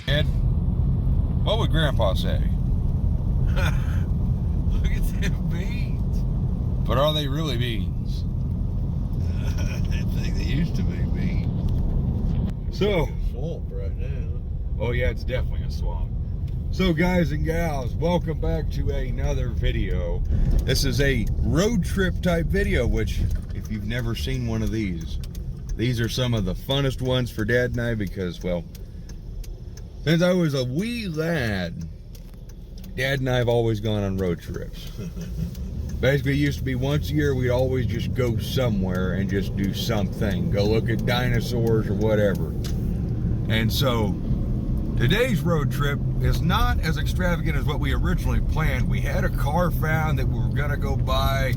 Ed, what would Grandpa say? Look at them beans. But are they really beans? I think they used to be beans. So, Swamp right now. oh yeah, it's definitely a swamp. So guys and gals, welcome back to another video. This is a road trip type video, which if you've never seen one of these are some of the funnest ones for Dad and I because, well, since I was a wee lad, Dad and I have always gone on road trips. Basically, it used to be once a year, we'd always just go somewhere and just do something. Go look at dinosaurs or whatever. And so, today's road trip is not as extravagant as what we originally planned. We had a car found that we were gonna go buy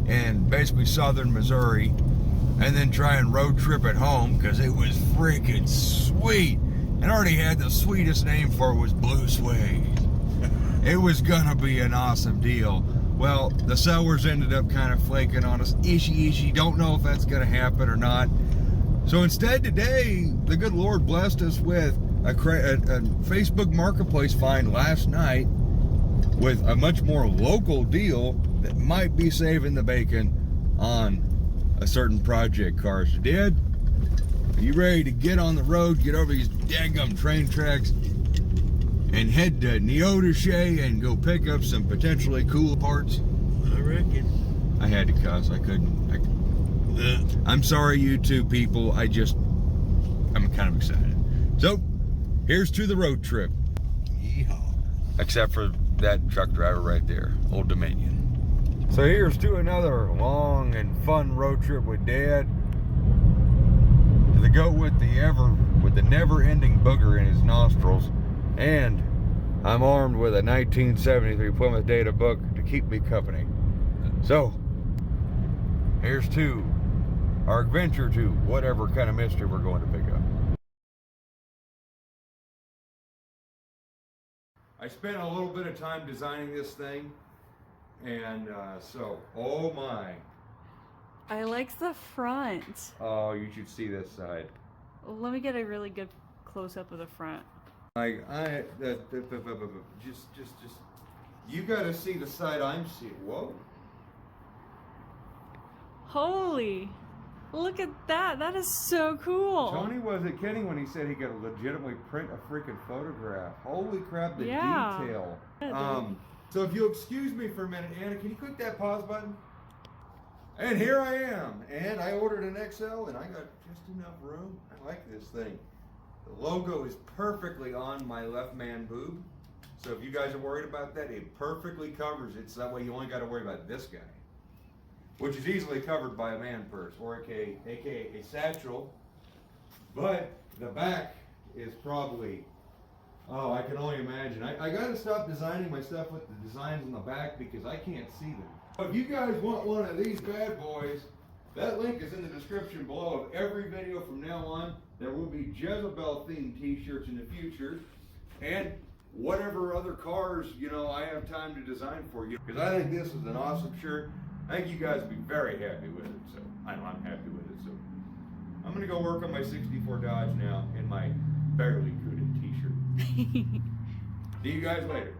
in basically southern Missouri and then try and road trip at home because it was freaking sweet. And already had the sweetest name for it was Blue Suede. It was gonna be an awesome deal. Well, the sellers ended up kind of flaking on us. Ishy, don't know if that's gonna happen or not. So instead today, the good Lord blessed us with a Facebook Marketplace find last night with a much more local deal that might be saving the bacon on a certain project car. So Dad, are you ready to get on the road, get over these daggum train tracks, and head to Neodesha and go pick up some potentially cool parts? I reckon. I had to cuss, I couldn't. I'm sorry, YouTube people, I'm kind of excited. So, here's to the road trip. Yeehaw. Except for that truck driver right there, Old Dominion. So here's to another long and fun road trip with Dad. To the goat with the never-ending booger in his nostrils. And I'm armed with a 1973 Plymouth Data book to keep me company. So, here's to our adventure to whatever kind of mystery we're going to pick up. I spent a little bit of time designing this thing, and so, oh my. I like the front. Oh, you should see this side. Let me get a really good close-up of the front. Just, you gotta see the side I'm seeing. Whoa. Holy, look at that. That is so cool. Tony wasn't kidding when he said he could legitimately print a freaking photograph. Holy crap, the detail. So if you'll excuse me for a minute, Anna, can you click that pause button? And here I am, and I ordered an XL, and I got just enough room. I like this thing. The logo is perfectly on my left man boob, so if you guys are worried about that, it perfectly covers it, so that way you only got to worry about this guy, which is easily covered by a man purse, or aka a satchel. But the back is probably, oh, I can only imagine. I got to stop designing my stuff with the designs on the back because I can't see them. If you guys want one of these bad boys, that link is in the description below of every video from now on. There will be Jezebel themed t-shirts in the future, and whatever other cars, I have time to design for you. Because I think this is an awesome shirt. I think you guys will be very happy with it. So, I know I'm happy with it. So, I'm going to go work on my 64 Dodge now in my barely cooted t-shirt. See you guys later.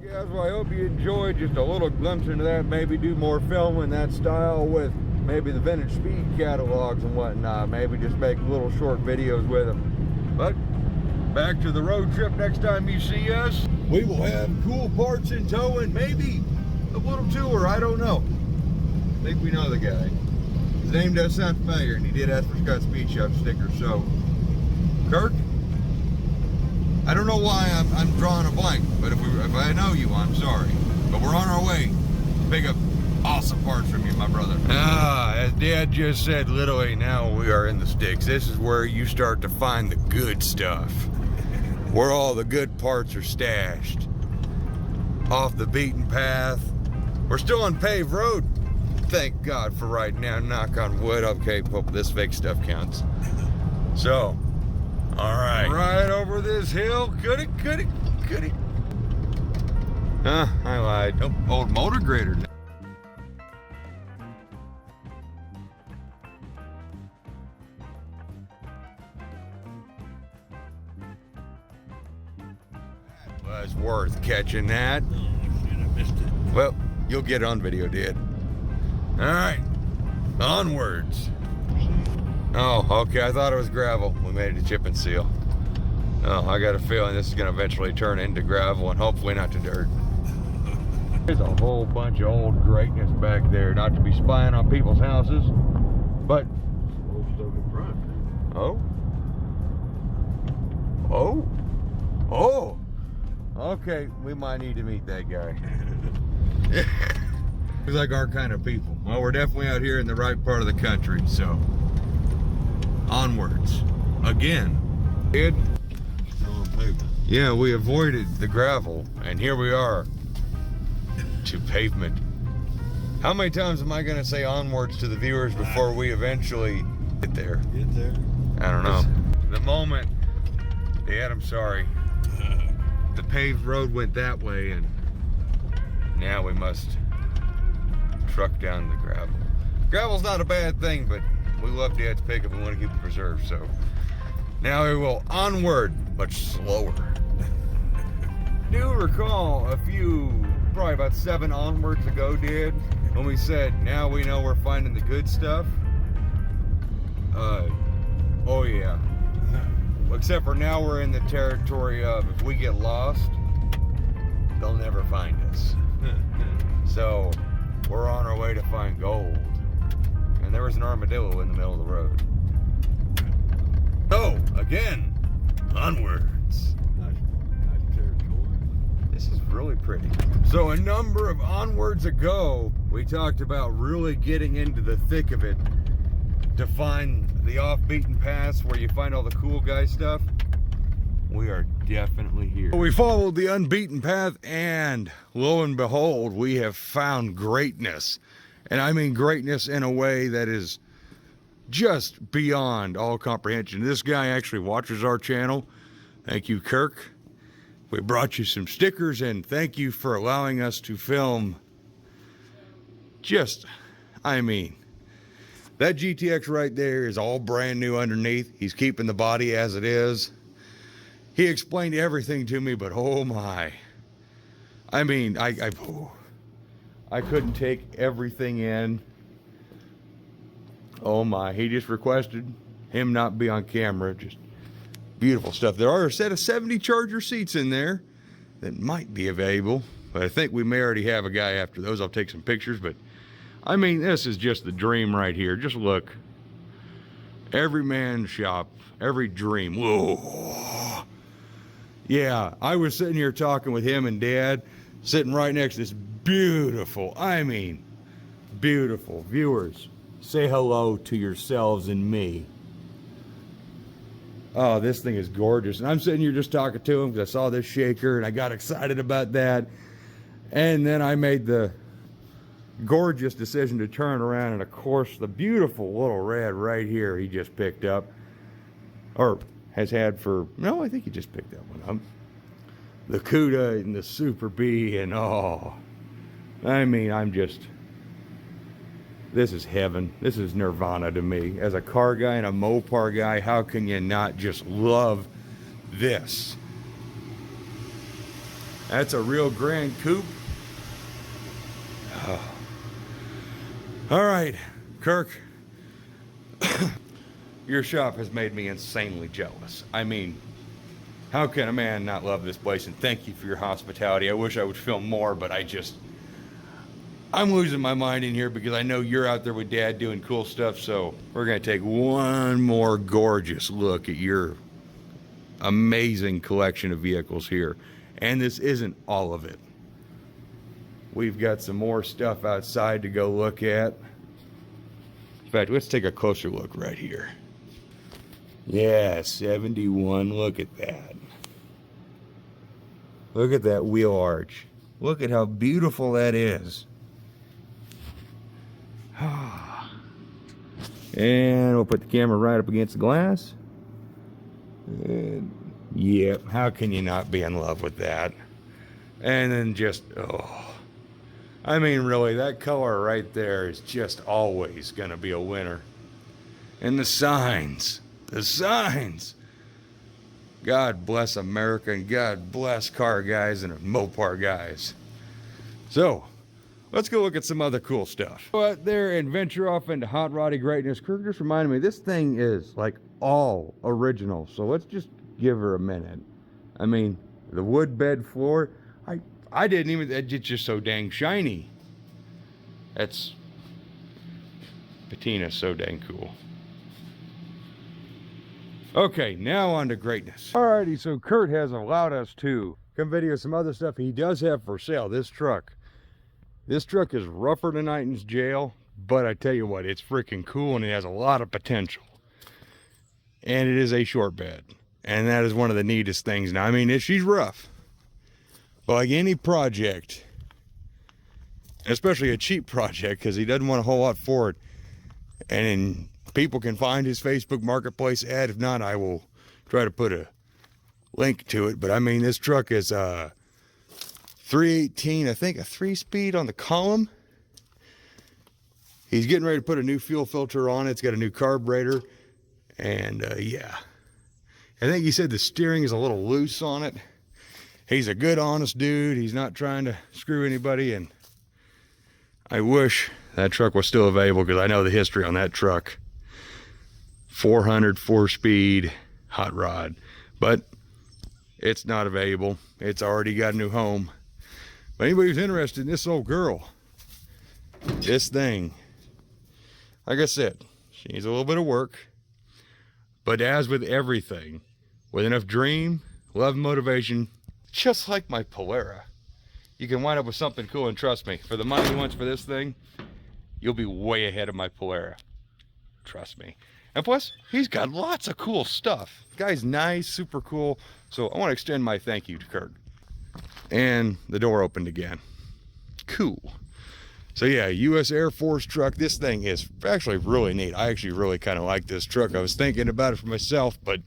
Guys, well, I hope you enjoyed just a little glimpse into that. Maybe do more filming that style with maybe the vintage speed catalogs and whatnot. Maybe just make little short videos with them. But back to the road trip next time you see us. We will have cool parts in tow and maybe a little tour. I don't know. I think we know the guy. His name does sound familiar, and he did ask for Scott Speed Shop sticker. So, Kirk, I don't know why I'm drawing a blank, but if I know you, I'm sorry. But we're on our way to pick up awesome parts from you, my brother. As Dad just said, literally now we are in the sticks. This is where you start to find the good stuff. Where all the good parts are stashed. Off the beaten path. We're still on paved road. Thank God for right now. Knock on wood. Okay, hope this fake stuff counts. So, all right. Right over this hill. Goody. I lied. Oh, old motor grader. Was worth catching that. Oh, shit, I missed it. Well, you'll get it on video, Dad. All right, onwards. Oh, okay, I thought it was gravel. We made it to chip and seal. Oh, I got a feeling this is gonna eventually turn into gravel and hopefully not to dirt. There's a whole bunch of old greatness back there, not to be spying on people's houses, but... Oh, stuff in front. Oh. Okay, we might need to meet that guy. He's like our kind of people. Well, we're definitely out here in the right part of the country, so onwards. Again. Ed? Still on pavement. Yeah, we avoided the gravel, and here we are to pavement. How many times am I going to say onwards to the viewers before we eventually get there? Get there? I don't know. The moment, Dad, I'm sorry. The paved road went that way, and now we must truck down the gravel. Gravel's not a bad thing, but we love Dad's pickup and want to keep it preserved, so now we will onward, much slower. Do recall a few, probably about 7 onwards ago, Dad, when we said, now we know we're finding the good stuff. Oh yeah. Except for now we're in the territory of, if we get lost, they'll never find us. So we're on our way to find gold. And there was an armadillo in the middle of the road. Oh, again, onwards. Nice territory. This is really pretty. So a number of onwards ago, we talked about really getting into the thick of it to find the off-beaten paths where you find all the cool guy stuff. We are definitely here. We followed the unbeaten path, and lo and behold, we have found greatness. And I mean greatness in a way that is just beyond all comprehension. This guy actually watches our channel. Thank you, Kirk. We brought you some stickers, and thank you for allowing us to film. Just, I mean, that GTX right there is all brand new underneath. He's keeping the body as it is. He explained everything to me, but oh my. I mean, I couldn't take everything in. Oh my, he just requested him not be on camera. Just beautiful stuff. There are a set of 70 Charger seats in there that might be available, but I think we may already have a guy after those. I'll take some pictures, but I mean, this is just the dream right here. Just look. Every man's shop, every dream. Whoa. Yeah, I was sitting here talking with him and Dad, sitting right next to this beautiful, I mean, beautiful. Viewers, say hello to yourselves and me. Oh, this thing is gorgeous. And I'm sitting here just talking to him because I saw this shaker and I got excited about that. And then I made the gorgeous decision to turn around, and of course the beautiful little red right here he just picked up, or has had for, no, I think he just picked that one up. The Cuda and the Super B, and oh, I mean, this is heaven. This is nirvana to me. As a car guy and a Mopar guy, how can you not just love this? That's a real grand coupe. Oh. All right, Kirk. Your shop has made me insanely jealous. I mean, how can a man not love this place? And thank you for your hospitality. I wish I would film more, but I'm losing my mind in here because I know you're out there with Dad doing cool stuff. So we're gonna take one more gorgeous look at your amazing collection of vehicles here. And this isn't all of it. We've got some more stuff outside to go look at. In fact, let's take a closer look right here. Yeah, 71, look at that. Look at that wheel arch. Look at how beautiful that is. And we'll put the camera right up against the glass. And yeah, how can you not be in love with that? And then just, oh. I mean, really, that color right there is just always gonna be a winner. And the signs. The signs. God bless America and God bless car guys and Mopar guys. So, let's go look at some other cool stuff. Go out there and venture off into hot roddy greatness. Kirk just reminded me, this thing is like all original. So let's just give her a minute. I mean, the wood bed floor, I didn't even, it's just so dang shiny. That's, patina's so dang cool. Okay, now on to greatness. Alrighty, so Kurt has allowed us to come video some other stuff he does have for sale. This truck is rougher than Knighton's jail, but I tell you what, it's freaking cool and it has a lot of potential. And it is a short bed. And that is one of the neatest things. Now, I mean, she's rough. But like any project, especially a cheap project, because he doesn't want a whole lot for it. And people can find his Facebook Marketplace ad. If not, I will try to put a link to it. But I mean, this truck is 318, I think, a 3-speed on the column. He's getting ready to put a new fuel filter on it. It's got a new carburetor. And yeah, I think he said the steering is a little loose on it. He's a good, honest dude. He's not trying to screw anybody. And I wish that truck was still available because I know the history on that truck. 400 4-speed hot rod, but it's not available. It's already got a new home. But anybody who's interested in this old girl, this thing, like I said, she needs a little bit of work, but as with everything, with enough dream, love, and motivation, just like my Polera, you can wind up with something cool. And trust me, for the money he wants for this thing, you'll be way ahead of my Polera. Trust me. And plus, he's got lots of cool stuff. The guy's nice, super cool. So I want to extend my thank you to Kurt. And the door opened again. Cool. So yeah, U.S. Air Force truck. This thing is actually really neat. I actually really kind of like this truck. I was thinking about it for myself, but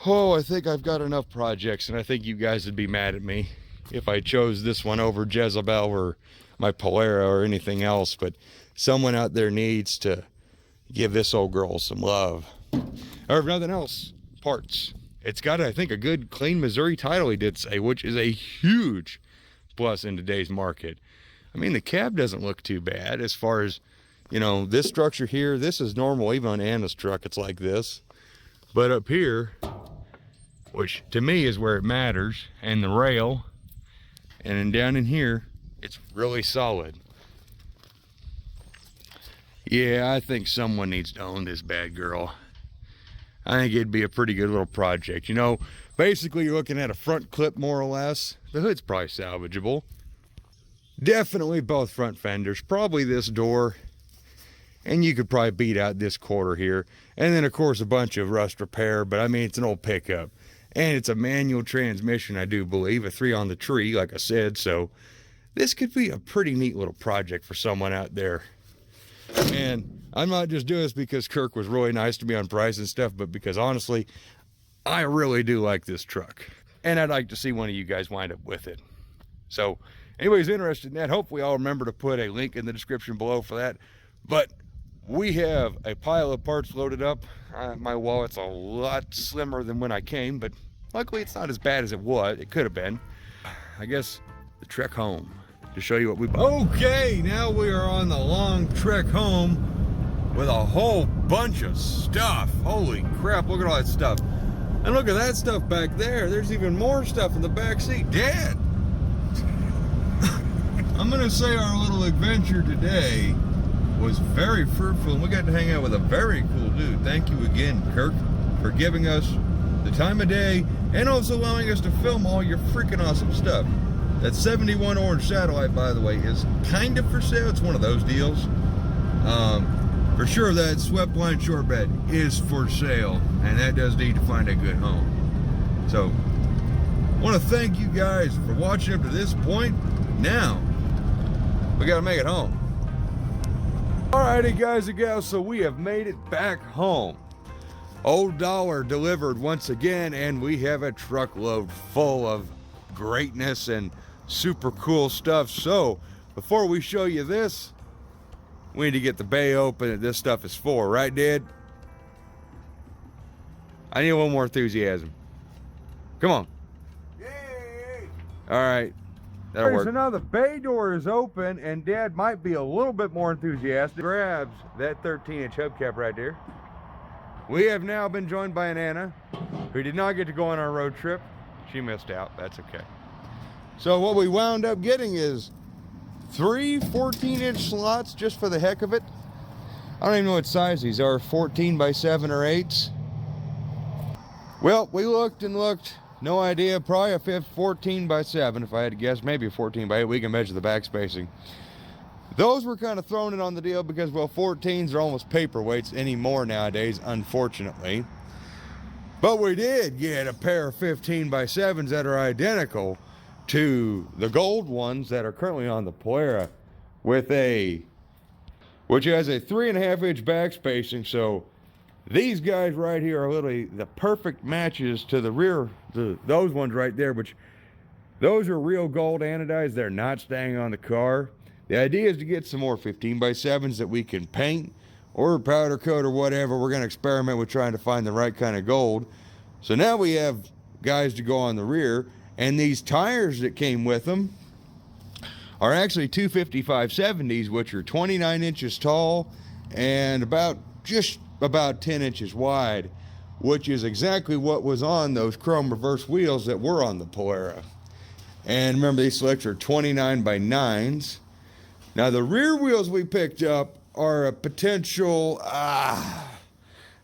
oh, I think I've got enough projects, and I think you guys would be mad at me if I chose this one over Jezebel or my Polera or anything else. But someone out there needs to give this old girl some love. Or if nothing else, parts. It's got, I think, a good clean Missouri title, he did say, which is a huge plus in today's market. I mean, the cab doesn't look too bad as far as, you know, this structure here. This is normal. Even on Anna's truck, it's like this. But up here, which to me is where it matters, and the rail, and then down in here, it's really solid. Yeah, I think someone needs to own this bad girl. I think it'd be a pretty good little project. You know, basically you're looking at a front clip more or less. The hood's probably salvageable. Definitely both front fenders, probably this door, and you could probably beat out this quarter here. And then of course a bunch of rust repair, but I mean, it's an old pickup. And it's a manual transmission, I do believe, a 3 on the tree, like I said. So this could be a pretty neat little project for someone out there. And I'm not just doing this because Kirk was really nice to me on price and stuff, but because honestly, I really do like this truck. And I'd like to see one of you guys wind up with it. So anybody's interested in that, hopefully I'll remember to put a link in the description below for that. But we have a pile of parts loaded up. My wallet's a lot slimmer than when I came, but luckily it's not as bad as it was. It could have been. I guess, the trek home to show you what we bought. Okay, now we are on the long trek home with a whole bunch of stuff. Holy crap, look at all that stuff. And look at that stuff back there. There's even more stuff in the back seat. Dad! I'm gonna say our little adventure today was very fruitful, and we got to hang out with a very cool dude. Thank you again, Kirk, for giving us the time of day and also allowing us to film all your freaking awesome stuff. That 71 orange satellite, by the way, is kind of for sale. It's one of those deals. For sure, that swept line short bed is for sale, and that does need to find a good home. So, I want to thank you guys for watching up to this point. Now, we got to make it home. Alrighty, guys and gals, so we have made it back home. Old Dollar delivered once again, and we have a truckload full of greatness and super cool stuff. So, before we show you this, we need to get the bay open that this stuff is for, right, Dad? I need a little more enthusiasm. Come on. Yay! All right. That'll work. So now the bay door is open, and Dad might be a little bit more enthusiastic. Grabs that 13-inch hubcap right there. We have now been joined by an Anna, who did not get to go on our road trip. She missed out. That's okay. So what we wound up getting is 3 14-inch slots just for the heck of it. I don't even know what size these are, 14 by 7 or 8s. Well, we looked and looked. No idea, probably a 14 by 7 if I had to guess, maybe a 14 by 8. We can measure the back spacing. Those were kind of thrown in on the deal because, well, 14s are almost paperweights anymore nowadays, unfortunately. But we did get a pair of 15 by 7s that are identical to the gold ones that are currently on the Polara, with which has a 3.5-inch back spacing. So these guys right here are literally the perfect matches to the rear, those ones right there, which those are real gold anodized. They're not staying on the car. The idea is to get some more 15 by 7s that we can paint or powder coat or whatever. We're going to experiment with trying to find the right kind of gold. So now we have guys to go on the rear, and these tires that came with them are actually 255/70s, which are 29 inches tall and just about 10 inches wide, which is exactly what was on those chrome reverse wheels that were on the Polara. And remember, these slicks are 29 by 9s. Now the rear wheels we picked up are a potential,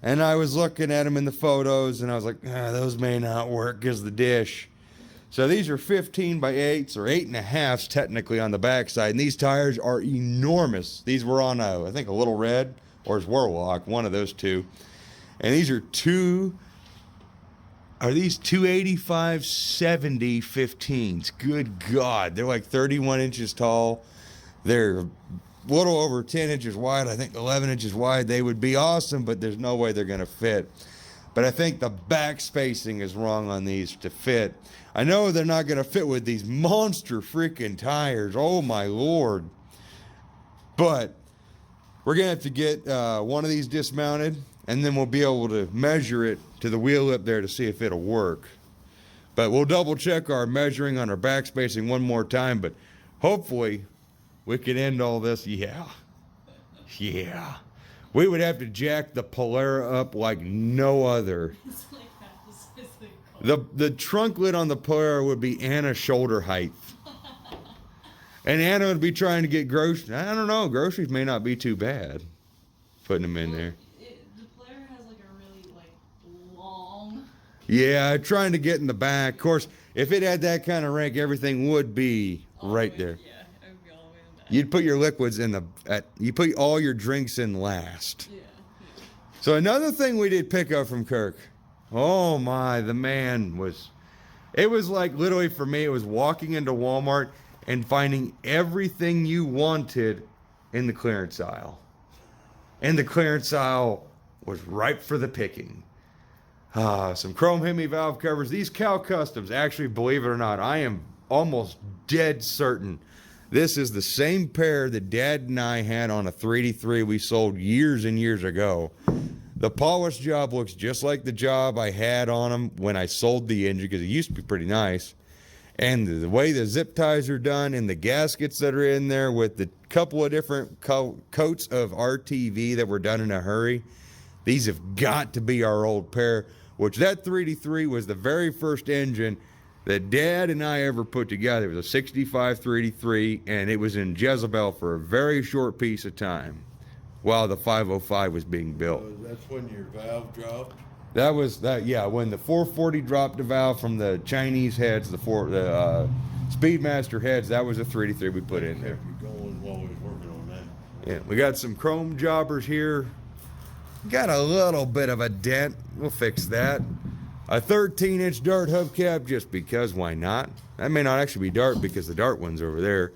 and I was looking at them in the photos and I was like, those may not work because the dish. So these are 15 by 8s or 8.5s technically on the backside, and these tires are enormous. These were on I think a Little Red or Warlock, one of those two. And these are these 285/70 15s? Good God, they're like 31 inches tall. They're a little over 10 inches wide. I think 11 inches wide. They would be awesome, but there's no way they're going to fit. But I think the back spacing is wrong on these to fit. I know they're not going to fit with these monster freaking tires. Oh my Lord. But we're going to have to get one of these dismounted, and then we'll be able to measure it to the wheel lip there to see if it'll work. But we'll double check our measuring on our back spacing one more time, but hopefully we can end all this. Yeah. We would have to jack the Polara up like no other. The trunk lid on the Polara would be Anna's shoulder height. And Anna would be trying to get groceries. I don't know, groceries may not be too bad putting them in there. The Polara has like a really long. Yeah, trying to get in the back. Of course, if it had that kind of rank, everything would be right there. Yeah, it would be all the way in the back. You'd put your liquids you put all your drinks in last. Yeah. So another thing we did pick up from Kirk. Oh my, the man it was like literally for me, it was walking into Walmart and finding everything you wanted in the clearance aisle. And the clearance aisle was ripe for the picking. Some chrome Hemi valve covers. These Cal Customs, actually, believe it or not, I am almost dead certain this is the same pair that Dad and I had on a 383 we sold years and years ago. The polish job looks just like the job I had on them when I sold the engine, because it used to be pretty nice. And the way the zip ties are done and the gaskets that are in there with the couple of different coats of RTV that were done in a hurry, these have got to be our old pair, which that 383 was the very first engine that Dad and I ever put together. It was a 65 383, and it was in Jezebel for a very short piece of time while the 505 was being built. So that's when your valve dropped? That was that, yeah, when the 440 dropped the valve from the Chinese heads, the Speedmaster heads, that was a 383 we put in there. Kept you going while we was working on that. Yeah, we got some chrome jobbers here. Got a little bit of a dent. We'll fix that. A 13-inch dart hubcap, just because, why not? That may not actually be dart because the dart one's over there.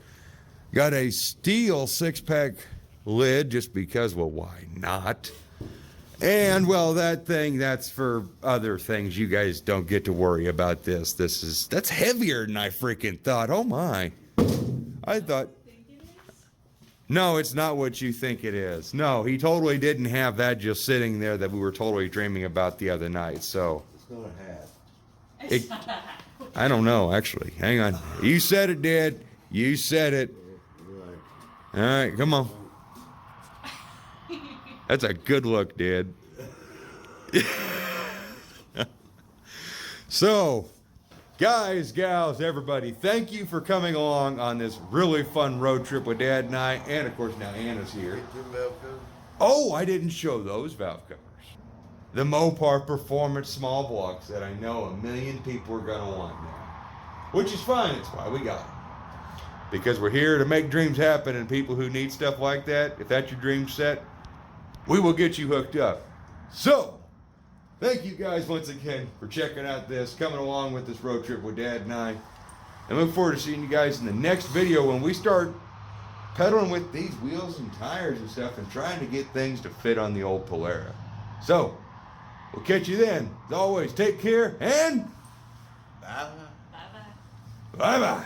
Got a steel 6-pack lid, just because, well, why not? And, well, that thing, that's for other things. You guys don't get to worry about this. That's heavier than I freaking thought. Oh, my. I thought... No, it's not what you think it is. No, he totally didn't have that just sitting there that we were totally dreaming about the other night, so... It's not a hat. I don't know, actually. Hang on. You said it, Dad. You said it. Right. All right, come on. That's a good look, Dad. So, guys, gals, everybody, thank you for coming along on this really fun road trip with Dad and I. And, of course, now Anna's here. Get your valve cover. Oh, I didn't show those valve covers. The Mopar Performance small blocks that I know a million people are going to want now. Which is fine. It's why we got them. Because we're here to make dreams happen, and people who need stuff like that, if that's your dream set, we will get you hooked up. So, thank you guys once again for checking out this, coming along with this road trip with Dad and I. And look forward to seeing you guys in the next video when we start pedaling with these wheels and tires and stuff and trying to get things to fit on the old Polara. So, we'll catch you then. As always, take care and Bye. Bye-bye. bye-bye.